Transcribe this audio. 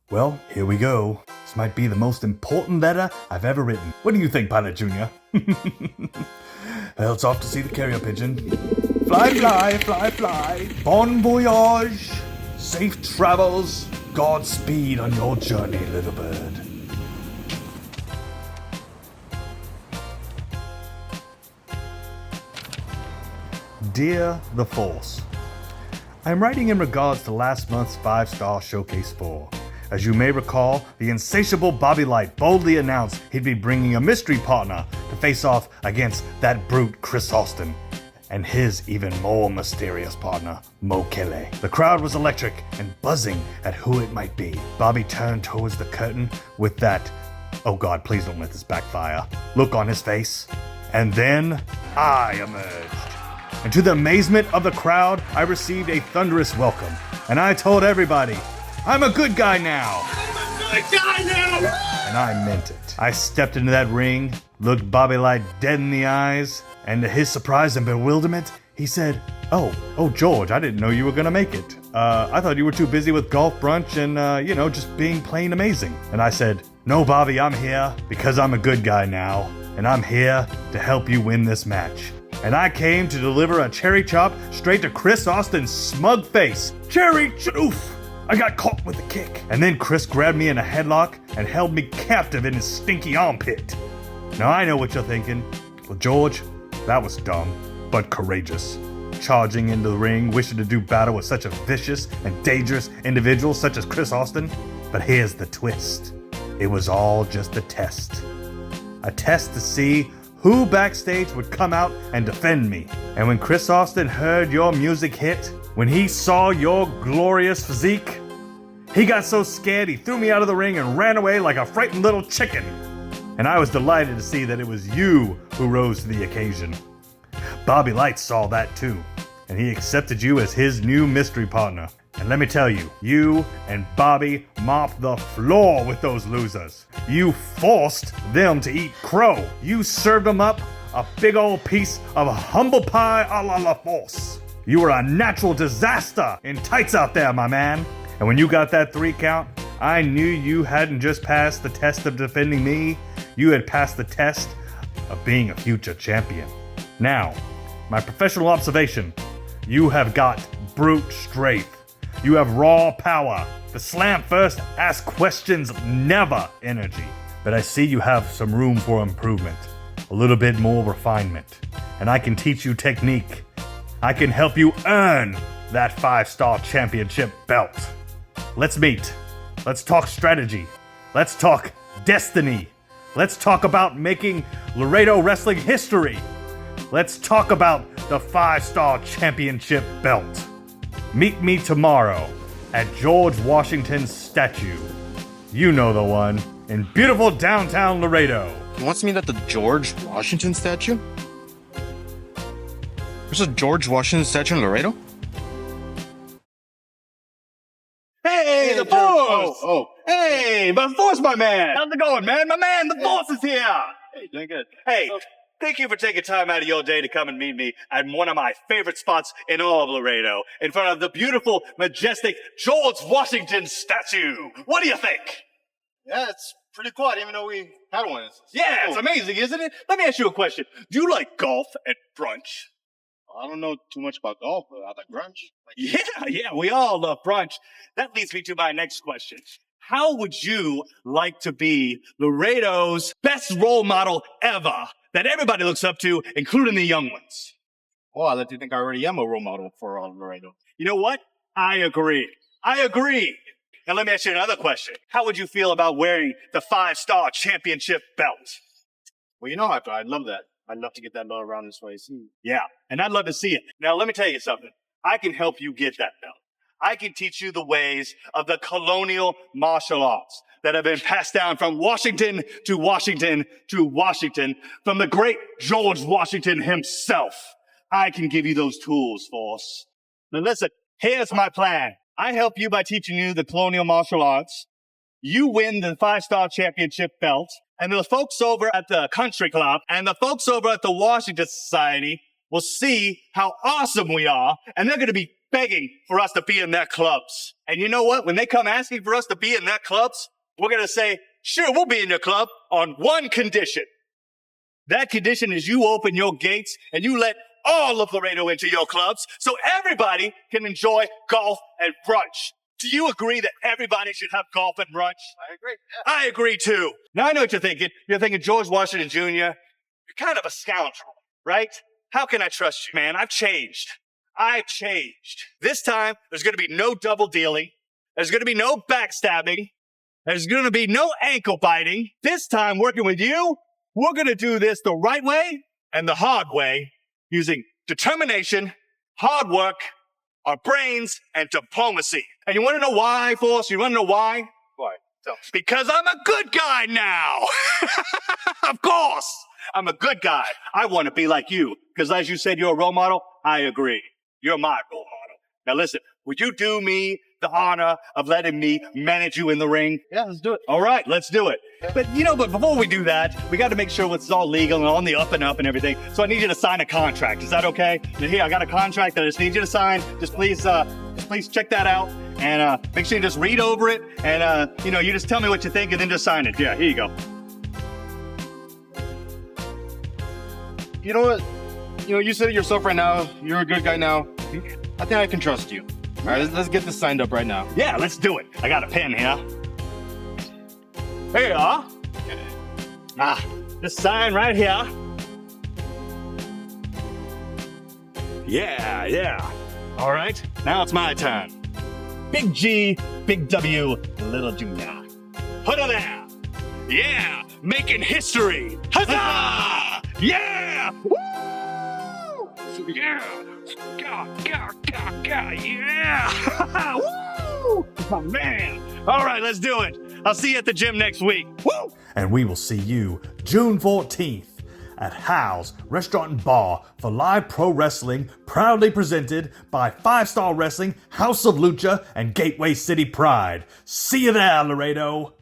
Well, here we go. This might be the most important letter I've ever written. What do you think, Pilot Jr.? Well, it's off to see the carrier pigeon. Fly, fly, fly, fly. Bon voyage. Safe travels. Godspeed on your journey, little bird. Dear the Force, I'm writing in regards to last month's 5-Star Showcase 4. As you may recall, the insatiable Bobby Light boldly announced he'd be bringing a mystery partner to face off against that brute Chris Austin and his even more mysterious partner, Mo Kelly. The crowd was electric and buzzing at who it might be. Bobby turned towards the curtain with that, oh God, please don't let this backfire, look on his face. And then I emerged. And to the amazement of the crowd, I received a thunderous welcome. And I told everybody, I'm a good guy now. I'm a good guy now. And I meant it. I stepped into that ring, looked Bobby Light dead in the eyes, and to his surprise and bewilderment, he said, Oh, George, I didn't know you were gonna make it. I thought you were too busy with golf brunch and, just being plain amazing. And I said, No, Bobby, I'm here because I'm a good guy now, and I'm here to help you win this match. And I came to deliver a cherry chop straight to Chris Austin's smug face. Oof! I got caught with a kick. And then Chris grabbed me in a headlock and held me captive in his stinky armpit. Now I know what you're thinking. Well, George, that was dumb, but courageous. Charging into the ring, wishing to do battle with such a vicious and dangerous individual such as Chris Austin. But here's the twist. It was all just a test. A test to see who backstage would come out and defend me. And when Chris Austin heard your music hit, when he saw your glorious physique, he got so scared he threw me out of the ring and ran away like a frightened little chicken. And I was delighted to see that it was you who rose to the occasion. Bobby Light saw that too, and he accepted you as his new mystery partner. And let me tell you, you and Bobby mopped the floor with those losers. You forced them to eat crow. You served them up a big old piece of humble pie a la Force. You were a natural disaster in tights out there, my man. And when you got that 3 count, I knew you hadn't just passed the test of defending me, you had passed the test of being a future champion. Now, my professional observation, you have got brute strength. You have raw power, the slam first, ask questions never energy. But I see you have some room for improvement, a little bit more refinement. And I can teach you technique. I can help you earn that 5-star championship belt. Let's meet. Let's talk strategy. Let's talk destiny. Let's talk about making Laredo wrestling history. Let's talk about the 5-star championship belt. Meet me tomorrow at George Washington's statue. You know the one, in beautiful downtown Laredo. He wants to meet at the George Washington statue? There's a George Washington statue in Laredo? Hey, the Force! Hey, the Force, my man! How's it going, man? My man, the Force is here! Hey, doing good. Hey, thank you for taking time out of your day to come and meet me at one of my favorite spots in all of Laredo, in front of the beautiful, majestic George Washington statue. What do you think? Yeah, it's pretty cool. I didn't even know we had one. Yeah, it's amazing, isn't it? Let me ask you a question. Do you like golf at brunch? I don't know too much about golf, but I like brunch. Yeah, we all love brunch. That leads me to my next question. How would you like to be Laredo's best role model ever that everybody looks up to, including the young ones? Well, I like to think I already am a role model for Laredo. You know what? I agree. Now let me ask you another question. How would you feel about wearing the 5-star championship belt? Well, I'd love that. I'd love to get that belt around this way. Yeah, and I'd love to see it. Now, let me tell you something. I can help you get that belt. I can teach you the ways of the colonial martial arts that have been passed down from Washington to Washington to Washington, from the great George Washington himself. I can give you those tools, Force. Now listen, here's my plan. I help you by teaching you the colonial martial arts. You win the 5-star championship belt. And the folks over at the country club and the folks over at the Washington Society will see how awesome we are. And they're going to be begging for us to be in their clubs. And you know what? When they come asking for us to be in their clubs, we're going to say, sure, we'll be in your club on one condition. That condition is you open your gates and you let all of Laredo into your clubs so everybody can enjoy golf and brunch. Do you agree that everybody should have golf and brunch? I agree. I agree too. Now I know what you're thinking. You're thinking George Washington Jr., you're kind of a scoundrel, right? How can I trust you, man? I've changed. This time, there's going to be no double dealing. There's going to be no backstabbing. There's going to be no ankle biting. This time, working with you, we're going to do this the right way and the hard way, using determination, hard work, our brains, and diplomacy. And you want to know why, Force? You want to know why? Why? Tell me. Because I'm a good guy now. Of course. I'm a good guy. I want to be like you. Because as you said, you're a role model. I agree. You're my role model. Now listen, would you do me the honor of letting me manage you in the ring? Yeah, let's do it. All right, let's do it. But before we do that, we got to make sure it's all legal and on the up and up and everything. So I need you to sign a contract. Is that okay? Here, I got a contract that I just need you to sign. Just please check that out and make sure you just read over it and you just tell me what you think and then just sign it. Yeah, here you go. You know what? You said it yourself right now. You're a good guy now. I think I can trust you. All right, let's get this signed up right now. Yeah, let's do it. I got a pen here. Here you are. Just sign right here. Yeah. All right, now it's my turn. Big G, Big W, Little Junior. Put her there. Yeah, making history. Huzzah! Yeah! Woo! Yeah! Yeah! Woo! Oh, man. All right, let's do it. I'll see you at the gym next week. Woo! And we will see you June 14th at Hal's Restaurant and Bar for live pro wrestling, proudly presented by 5 Star Wrestling, House of Lucha, and Gateway City Pride. See you there, Laredo.